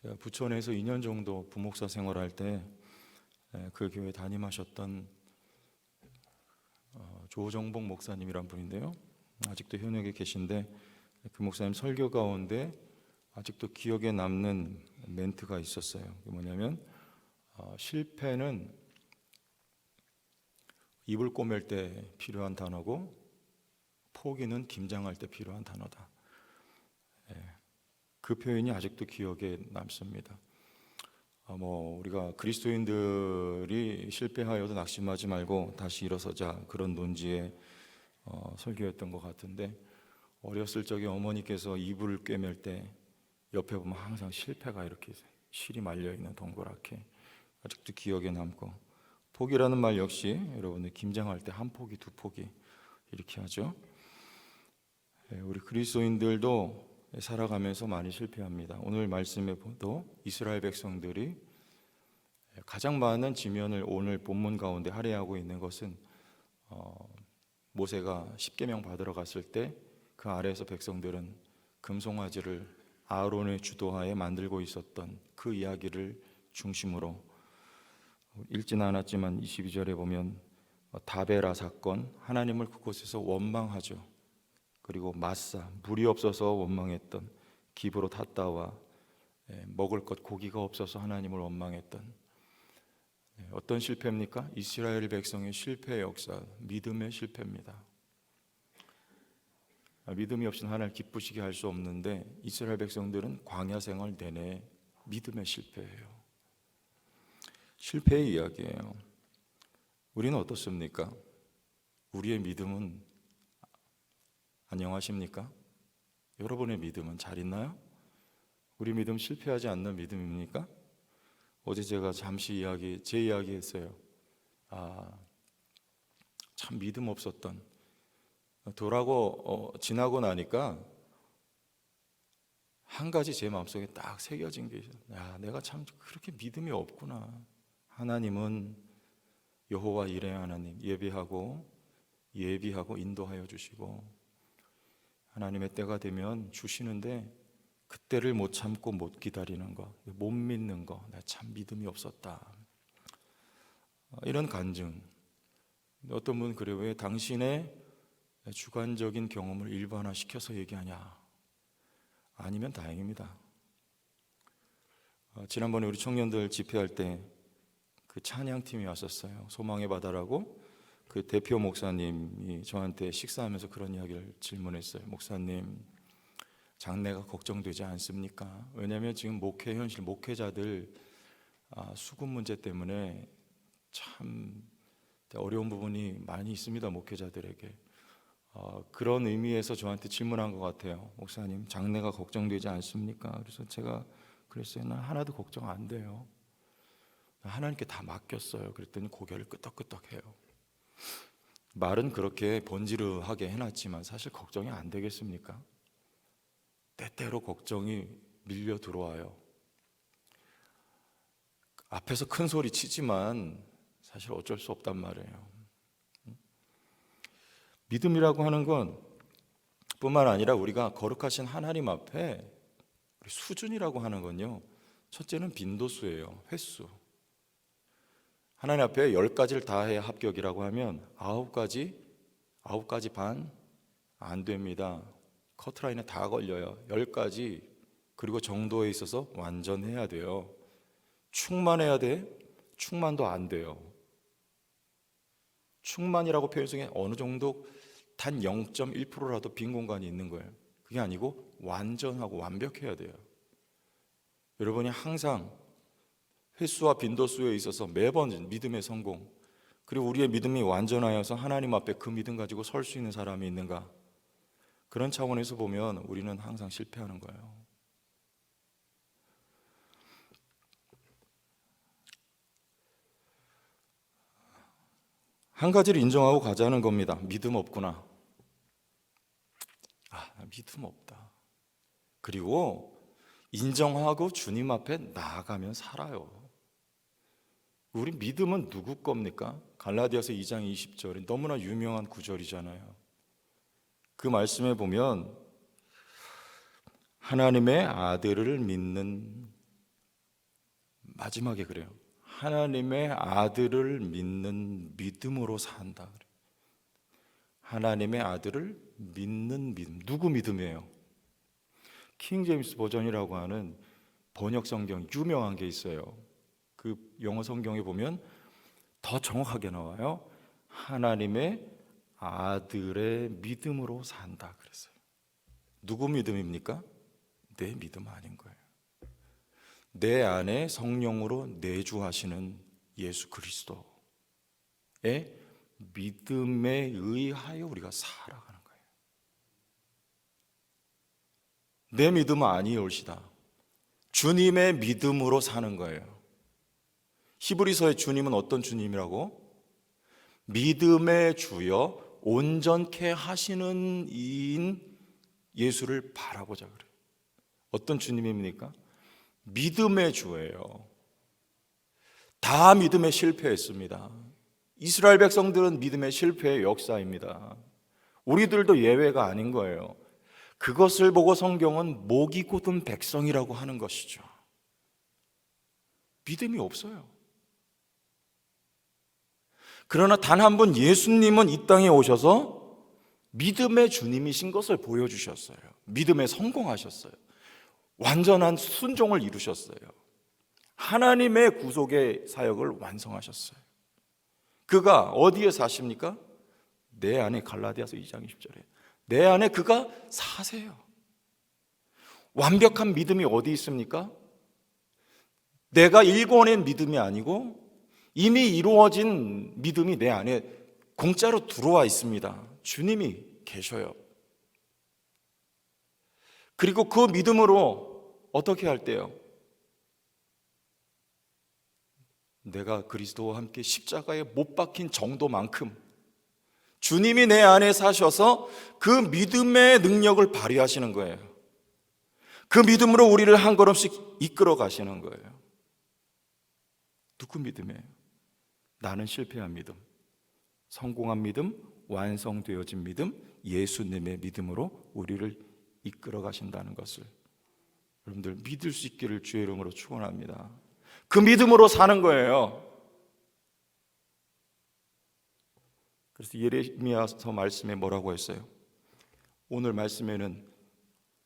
제가 부천에서 2년 정도 부목사 생활할 때 그 교회 담임하셨던 조정복 목사님이란 분인데요. 아직도 현역에 계신데 그 목사님 설교 가운데 아직도 기억에 남는 멘트가 있었어요. 그게 뭐냐면 실패는 이불 꼬맬 때 필요한 단어고 포기는 김장할 때 필요한 단어다. 그 표현이 아직도 기억에 남습니다. 우리가 그리스도인들이 실패하여도 낙심하지 말고 다시 일어서자, 그런 논지의 설교였던 것 같은데, 어렸을 적에 어머니께서 이불을 꿰맬 때 옆에 보면 항상 실패가 이렇게 실이 말려있는 동그랗게 아직도 기억에 남고, 포기라는 말 역시 여러분들 김장할 때 한 포기 두 포기 이렇게 하죠. 우리 그리스도인들도 살아가면서 많이 실패합니다. 오늘 말씀에 보도 이스라엘 백성들이 가장 많은 지면을 오늘 본문 가운데 할애하고 있는 것은 모세가 십계명 받으러 갔을 때 그 아래에서 백성들은 금송아지를 아론의 주도하에 만들고 있었던 그 이야기를 중심으로, 읽지는 않았지만 22절에 보면 다베라 사건, 하나님을 그곳에서 원망하죠. 그리고 마사, 물이 없어서 원망했던 기브로 탔다와 먹을 것 고기가 없어서 하나님을 원망했던 어떤 실패입니까? 이스라엘 백성의 실패의 역사, 믿음의 실패입니다. 믿음이 없이는 하나님을 기쁘시게 할 수 없는데 이스라엘 백성들은 광야 생활 내내 믿음의 실패예요. 실패의 이야기예요. 우리는 어떻습니까? 우리의 믿음은 안녕하십니까? 여러분의 믿음은 잘 있나요? 우리 믿음 실패하지 않는 믿음입니까? 어제 제가 잠시 제 이야기 했어요. 참 믿음 없었던, 지나고 나니까 한 가지 제 마음속에 딱 새겨진 게 있어요. 내가 참 그렇게 믿음이 없구나. 하나님은 여호와 이레 하나님, 예비하고 인도하여 주시고 하나님의 때가 되면 주시는데 그때를 못 참고 못 기다리는 거, 못 믿는 거, 나 참 믿음이 없었다. 이런 간증. 어떤 분은 그래요. 왜 당신의 주관적인 경험을 일반화시켜서 얘기하냐? 아니면 다행입니다. 지난번에 우리 청년들 집회할 때 그 찬양팀이 왔었어요. 소망의 바다라고. 그 대표 목사님이 저한테 식사하면서 그런 이야기를 질문했어요. 목사님, 장래가 걱정되지 않습니까? 왜냐하면 지금 현실 목회자들 수급 문제 때문에 참 어려운 부분이 많이 있습니다. 목회자들에게. 그런 의미에서 저한테 질문한 것 같아요. 목사님, 장래가 걱정되지 않습니까? 그래서 제가 그랬어요. 난 하나도 걱정 안 돼요. 하나님께 다 맡겼어요. 그랬더니 고개를 끄덕끄덕해요. 말은 그렇게 번지르하게 해놨지만 사실 걱정이 안 되겠습니까? 때때로 걱정이 밀려 들어와요. 앞에서 큰 소리 치지만 사실 어쩔 수 없단 말이에요. 믿음이라고 하는 건 뿐만 아니라 우리가 거룩하신 하나님 앞에 수준이라고 하는 건요, 첫째는 빈도수예요. 횟수. 하나님 앞에 10가지를 다 해야 합격이라고 하면 9가지 반 안 됩니다. 커트라인에 다 걸려요. 10가지, 그리고 정도에 있어서 완전해야 돼요. 충만해야 돼? 충만도 안 돼요. 충만이라고 표현 중에 어느 정도 단 0.1%라도 빈 공간이 있는 거예요. 그게 아니고 완전하고 완벽해야 돼요. 여러분이 항상 횟수와 빈도수에 있어서 매번 믿음의 성공, 그리고 우리의 믿음이 완전하여서 하나님 앞에 그 믿음 가지고 설 수 있는 사람이 있는가? 그런 차원에서 보면 우리는 항상 실패하는 거예요. 한 가지를 인정하고 가자는 겁니다. 믿음 없구나. 믿음 없다. 그리고 인정하고 주님 앞에 나아가면 살아요. 우리 믿음은 누구 겁니까? 갈라디아서 2장 20절이 너무나 유명한 구절이잖아요. 그 말씀에 보면 하나님의 아들을 믿는 마지막에 그래요. 하나님의 아들을 믿는 믿음으로 산다. 하나님의 아들을 믿는 믿음. 누구 믿음이에요? 킹 제임스 버전이라고 하는 번역 성경 유명한 게 있어요. 그 영어 성경에 보면 더 정확하게 나와요. 하나님의 아들의 믿음으로 산다 그랬어요. 누구 믿음입니까? 내 믿음 아닌 거예요. 내 안에 성령으로 내주하시는 예수 그리스도의 믿음에 의하여 우리가 살아가는 거예요. 내 믿음은 아니올시다. 주님의 믿음으로 사는 거예요. 히브리서의 주님은 어떤 주님이라고? 믿음의 주여 온전케 하시는 이인 예수를 바라보자 그래요. 어떤 주님입니까? 믿음의 주예요. 다 믿음에 실패했습니다. 이스라엘 백성들은 믿음의 실패의 역사입니다. 우리들도 예외가 아닌 거예요. 그것을 보고 성경은 목이 곧은 백성이라고 하는 것이죠. 믿음이 없어요. 그러나 단 한 번 예수님은 이 땅에 오셔서 믿음의 주님이신 것을 보여주셨어요. 믿음에 성공하셨어요. 완전한 순종을 이루셨어요. 하나님의 구속의 사역을 완성하셨어요. 그가 어디에 사십니까? 내 안에, 갈라디아서 2장 20절에 내 안에 그가 사세요. 완벽한 믿음이 어디 있습니까? 내가 일궈낸 믿음이 아니고 이미 이루어진 믿음이 내 안에 공짜로 들어와 있습니다. 주님이 계셔요. 그리고 그 믿음으로 어떻게 할 때요? 내가 그리스도와 함께 십자가에 못 박힌 정도만큼 주님이 내 안에 사셔서 그 믿음의 능력을 발휘하시는 거예요. 그 믿음으로 우리를 한 걸음씩 이끌어 가시는 거예요. 누구 믿음이에요? 나는 실패한 믿음, 성공한 믿음, 완성되어진 믿음, 예수님의 믿음으로 우리를 이끌어 가신다는 것을 여러분들 믿을 수 있기를 주의 이름으로 축원합니다. 그 믿음으로 사는 거예요. 그래서 예레미야서 말씀에 뭐라고 했어요? 오늘 말씀에는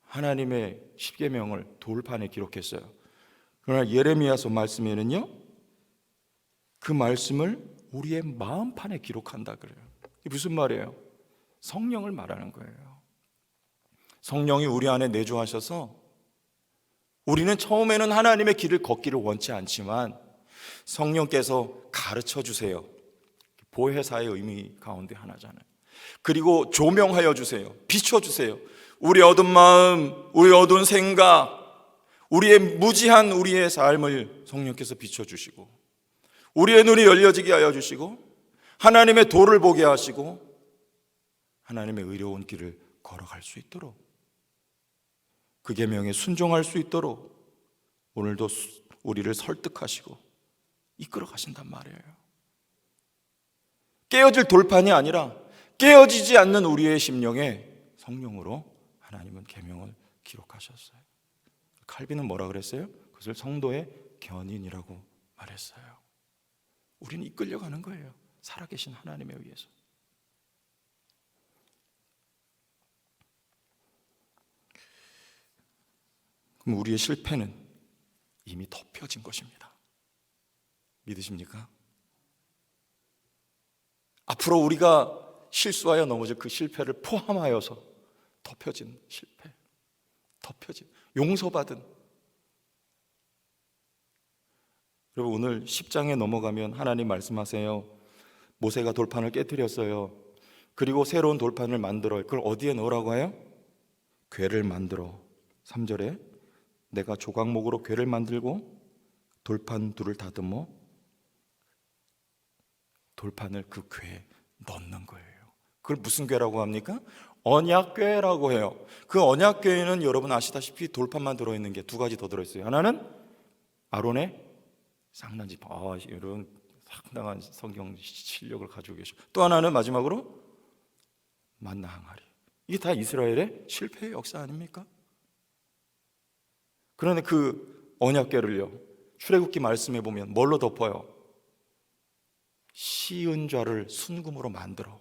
하나님의 십계명을 돌판에 기록했어요. 그러나 예레미야서 말씀에는요, 그 말씀을 우리의 마음판에 기록한다 그래요. 이게 무슨 말이에요? 성령을 말하는 거예요. 성령이 우리 안에 내주하셔서 우리는 처음에는 하나님의 길을 걷기를 원치 않지만 성령께서 가르쳐 주세요. 보혜사의 의미 가운데 하나잖아요. 그리고 조명하여 주세요. 비춰주세요. 우리 어두운 마음, 우리 어두운 생각, 우리의 무지한 우리의 삶을 성령께서 비춰주시고 우리의 눈이 열려지게 하여 주시고 하나님의 도를 보게 하시고 하나님의 의로운 길을 걸어갈 수 있도록 그 계명에 순종할 수 있도록 오늘도 우리를 설득하시고 이끌어 가신단 말이에요. 깨어질 돌판이 아니라 깨어지지 않는 우리의 심령에 성령으로 하나님은 계명을 기록하셨어요. 칼빈은 뭐라 그랬어요? 그것을 성도의 견인이라고 말했어요. 우리는 이끌려가는 거예요. 살아계신 하나님에 의해서. 그럼 우리의 실패는 이미 덮여진 것입니다. 믿으십니까? 앞으로 우리가 실수하여 넘어질 그 실패를 포함하여서 덮여진 실패, 덮여진, 용서받은. 여러분 오늘 10장에 넘어가면 하나님 말씀하세요. 모세가 돌판을 깨뜨렸어요. 그리고 새로운 돌판을 만들어요. 그걸 어디에 넣으라고 해요? 궤를 만들어. 3절에 내가 조각목으로 궤를 만들고 돌판 둘을 다듬어 돌판을 그 궤에 넣는 거예요. 그걸 무슨 궤라고 합니까? 언약궤라고 해요. 그 언약궤에는 여러분 아시다시피 돌판만 들어있는 게 두 가지 더 들어있어요. 하나는 아론의 쌍난지팡. 이런 상당한 성경 실력을 가지고 계셔. 또 하나는 마지막으로 만나 항아리. 이게 다 이스라엘의 실패의 역사 아닙니까? 그런데 그 언약궤를요 출애굽기 말씀에 보면 뭘로 덮어요? 씌은 좌를 순금으로 만들어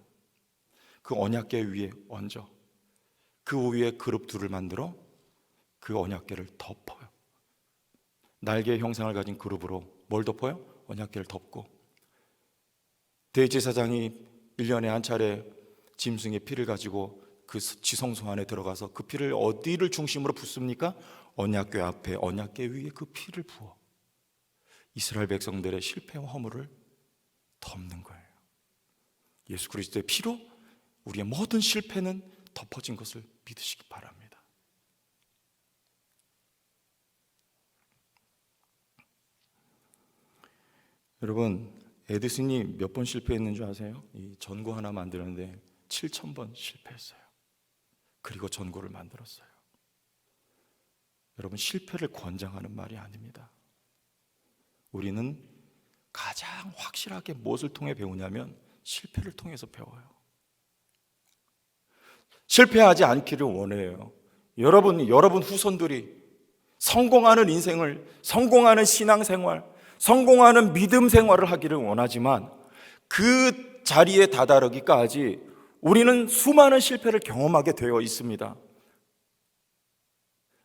그 언약궤 위에 얹어 그 위에 그룹 둘을 만들어 그 언약궤를 덮어요. 날개의 형상을 가진 그룹으로 뭘 덮어요? 언약궤를 덮고, 대제사장이 1년에 한 차례 짐승의 피를 가지고 그 지성소 안에 들어가서 그 피를 어디를 중심으로 붓습니까? 언약궤 앞에 언약궤 위에 그 피를 부어 이스라엘 백성들의 실패와 허물을 덮는 거예요. 예수 그리스도의 피로 우리의 모든 실패는 덮어진 것을 믿으시기 바랍니다. 여러분, 에디슨이 몇 번 실패했는 줄 아세요? 이 전구 하나 만드는데 7,000번 실패했어요. 그리고 전구를 만들었어요. 여러분, 실패를 권장하는 말이 아닙니다. 우리는 가장 확실하게 무엇을 통해 배우냐면 실패를 통해서 배워요. 실패하지 않기를 원해요. 여러분 후손들이 성공하는 인생을, 성공하는 신앙생활, 성공하는 믿음 생활을 하기를 원하지만 그 자리에 다다르기까지 우리는 수많은 실패를 경험하게 되어 있습니다.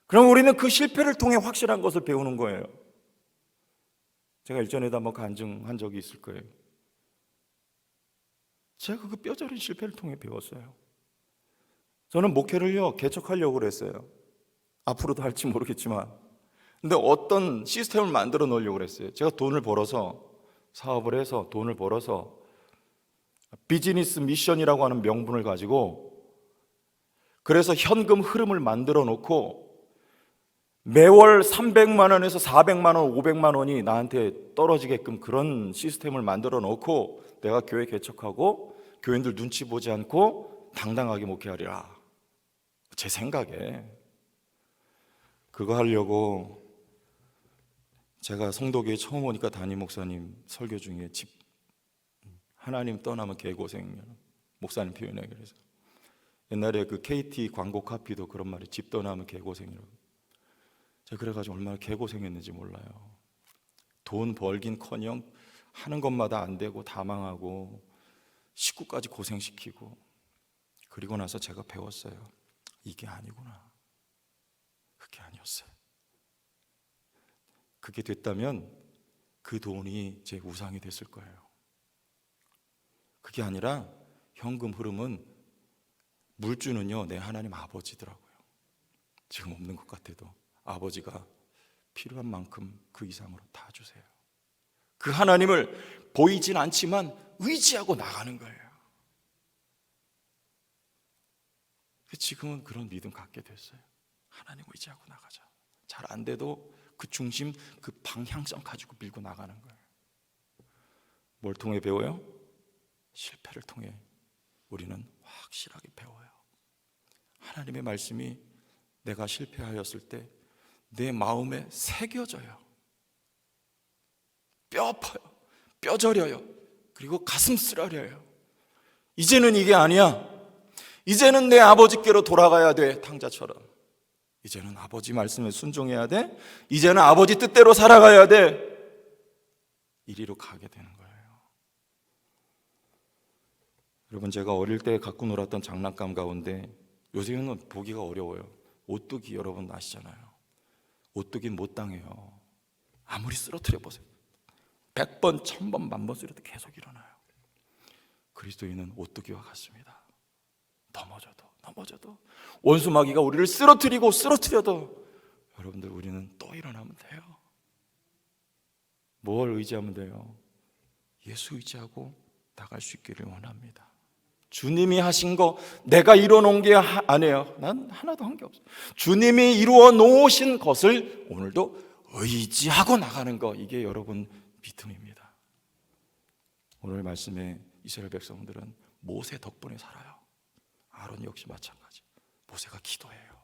그럼 우리는 그 실패를 통해 확실한 것을 배우는 거예요. 제가 일전에도 한번 간증한 적이 있을 거예요. 제가 그 뼈저린 실패를 통해 배웠어요. 저는 목회를요 개척하려고 그랬어요. 앞으로도 할지 모르겠지만, 근데 어떤 시스템을 만들어 놓으려고 그랬어요. 제가 돈을 벌어서, 사업을 해서 돈을 벌어서 비즈니스 미션이라고 하는 명분을 가지고, 그래서 현금 흐름을 만들어 놓고 매월 300만 원에서 400만 원, 500만 원이 나한테 떨어지게끔 그런 시스템을 만들어 놓고 내가 교회 개척하고 교인들 눈치 보지 않고 당당하게 목회하리라. 제 생각에 그거 하려고 제가 성도교회 처음 오니까 담임 목사님 설교 중에 하나님 떠나면 개고생, 목사님 표현해. 그래서 옛날에 그 KT 광고 카피도 그런 말이, 집 떠나면 개고생이라고. 제가 그래가지고 얼마나 개고생했는지 몰라요. 돈 벌긴커녕 하는 것마다 안 되고 다 망하고 식구까지 고생시키고. 그리고 나서 제가 배웠어요. 이게 아니구나. 그게 아니었어요. 그게 됐다면 그 돈이 제 우상이 됐을 거예요. 그게 아니라 현금 흐름은 물주는요 내 하나님 아버지더라고요. 지금 없는 것 같아도 아버지가 필요한 만큼 그 이상으로 다 주세요. 그 하나님을 보이진 않지만 의지하고 나가는 거예요. 지금은 그런 믿음 갖게 됐어요. 하나님 의지하고 나가자. 잘 안 돼도 그 중심, 그 방향성 가지고 밀고 나가는 거예요. 뭘 통해 배워요? 실패를 통해 우리는 확실하게 배워요. 하나님의 말씀이 내가 실패하였을 때 내 마음에 새겨져요. 뼈 아파요. 뼈 저려요. 그리고 가슴 쓰라려요. 이제는 이게 아니야. 이제는 내 아버지께로 돌아가야 돼. 탕자처럼. 이제는 아버지 말씀에 순종해야 돼. 이제는 아버지 뜻대로 살아가야 돼. 이리로 가게 되는 거예요. 여러분, 제가 어릴 때 갖고 놀았던 장난감 가운데 요새는 보기가 어려워요. 오뚜기, 여러분 아시잖아요. 오뚜기는 못 당해요. 아무리 쓰러뜨려 보세요. 100번, 1000번, 10,000번 쓰러도 계속 일어나요. 그리스도인은 오뚜기와 같습니다. 넘어져도 원수마귀가 우리를 쓰러뜨려도 여러분들 우리는 또 일어나면 돼요. 뭘 의지하면 돼요? 예수 의지하고 나갈 수 있기를 원합니다. 주님이 하신 거 내가 이뤄놓은 게 아니에요. 난 하나도 한 게 없어요. 주님이 이루어 놓으신 것을 오늘도 의지하고 나가는 거, 이게 여러분 믿음입니다. 오늘 말씀에 이스라엘 백성들은 모세 덕분에 살아요. 아론 역시 마찬가지. 모세가 기도해요.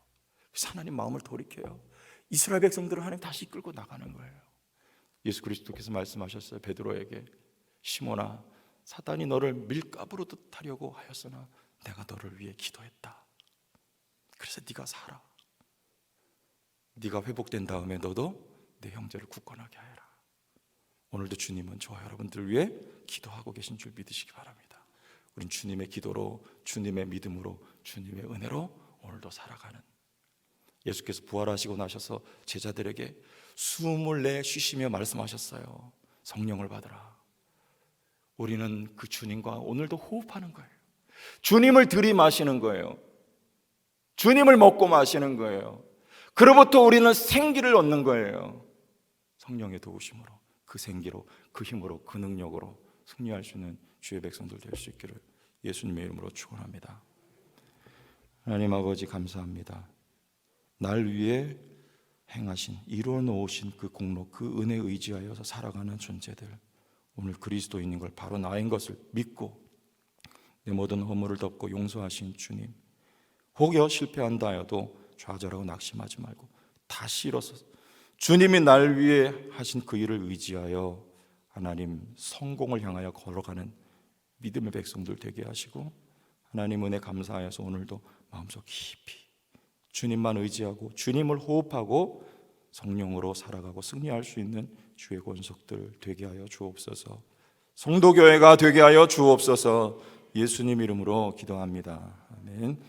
그래서 하나님 마음을 돌이켜요. 이스라엘 백성들을 하나님 다시 이끌고 나가는 거예요. 예수 그리스도께서 말씀하셨어요. 베드로에게, 시몬아, 사단이 너를 밀가부로 하려고 하였으나 내가 너를 위해 기도했다. 그래서 네가 살아. 네가 회복된 다음에 너도 내 형제를 굳건하게 하여라. 오늘도 주님은 저와 여러분들 위해 기도하고 계신 줄 믿으시기 바랍니다. 우린 주님의 기도로, 주님의 믿음으로, 주님의 은혜로 오늘도 살아가는, 예수께서 부활하시고 나셔서 제자들에게 숨을 내 쉬시며 말씀하셨어요. 성령을 받으라. 우리는 그 주님과 오늘도 호흡하는 거예요. 주님을 들이마시는 거예요. 주님을 먹고 마시는 거예요. 그로부터 우리는 생기를 얻는 거예요. 성령의 도우심으로, 그 생기로, 그 힘으로, 그 능력으로 승리할 수 있는 주의 백성들 될 수 있기를 예수님의 이름으로 축원합니다. 하나님 아버지 감사합니다. 날 위해 행하신, 이루어 놓으신 그 공로, 그 은혜에 의지하여서 살아가는 존재들, 오늘 그리스도인인 걸 바로 나인 것을 믿고 내 모든 허물을 덮고 용서하신 주님, 혹여 실패한다 하여도 좌절하고 낙심하지 말고 다시 일어서 주님이 날 위해 하신 그 일을 의지하여 하나님 성공을 향하여 걸어가는 믿음의 백성들 되게 하시고, 하나님 은혜 감사하여서 오늘도 마음속 깊이 주님만 의지하고 주님을 호흡하고 성령으로 살아가고 승리할 수 있는 주의 권속들 되게 하여 주옵소서. 성도교회가 되게 하여 주옵소서. 예수님 이름으로 기도합니다. 아멘.